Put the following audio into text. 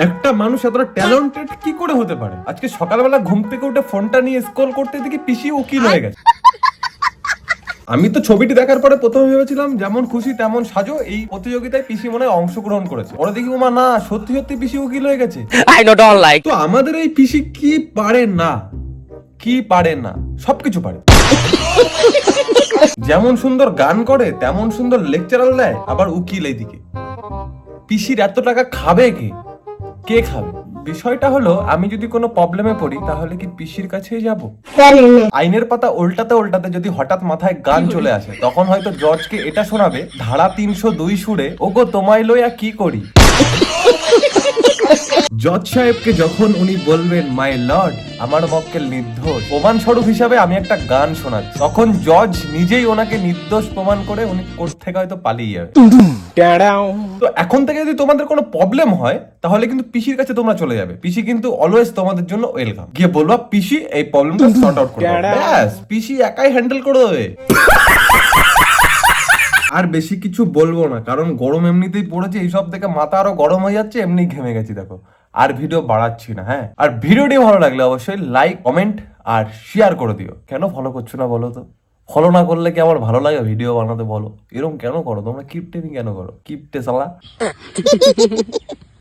একটা মানুষ এতটা ট্যালেন্টেড কি করে হতে পারে? আজকে সকালবেলা ঘুম থেকে উঠে ফোনটা নিয়ে স্ক্রল করতে দেখি পিসি উকিল হয়ে গেছে। আমি তো ছবিটি দেখার পরে প্রথমে ভেবেছিলাম যেমন খুশি তেমন সাজো, এই প্রতিযোগিতায় পিসি মনে হয় অংশগ্রহণ করেছে। পরে দেখি ওমা না, সত্যি সত্যি পিসি উকিল হয়ে গেছে। I know, don't like. তো আমাদের এই পিসি কি পারে না, কি পারে না, সবকিছু পারে। যেমন সুন্দর গান করে তেমন সুন্দর লেকচারাল দেয়, আবার উকিল এইদিকে। পিসির এত টাকা খাবে কে? কে খাবে? বিষয়টা হলো, আমি যদি কোনো প্রবলেমে পড়ি তাহলে কি পিসির কাছেই যাব? আইনের পাতা উল্টাতে উল্টাতে যদি হঠাৎ মাথায় গান চলে আসে, তখন হয়তো জর্জকে এটা শোনাবে ধারা 302 সুরে, ওগো তোমায় লইয়া কি করি। জজ সাহেবকে যখন উনি বলবেন মাই লর্ড, আমার মক্কেল নির্দোষ, প্রমাণ স্বরূপ হিসাবে আমি একটা গান শোনাচ্ছি, তখন জজ নিজেই ওনাকে নির্দোষ প্রমাণ করে উনি কোর্ট থেকে হয়তো পালিয়ে যাবে। তো এখন থেকে যদি তোমাদের কোনো প্রবলেম হয় তাহলে কিন্তু পিসির কাছে তোমরা চলে যাবে। পিসি কিন্তু অলওয়েজ তোমাদের জন্য ওয়েলকাম। গিয়ে বলবা পিসি এই প্রবলেমটা সর্ট আউট করে দাও, ব্যাস পিসি একাই হ্যান্ডেল করে দেবে। আর বেশি কিছু বলবো না, কারণ গরম এমনিতেই পড়েছে, এইসব থেকে মাথা আরো গরম হয়ে যাচ্ছে, এমনি ঘেমে গেছি দেখো। আর ভিডিও বাড়াচ্ছি না। হ্যাঁ, আর ভিডিওটি ভালো লাগলে অবশ্যই লাইক, কমেন্ট আর শেয়ার করে দিও। কেন ফলো করছো না বলো তো? ফলো না করলে কি আমার ভালো লাগে ভিডিও বানাতে বলো? এরকম কেন করো তোমরা? কিপটেমি কেন করো? কিপটে শালা।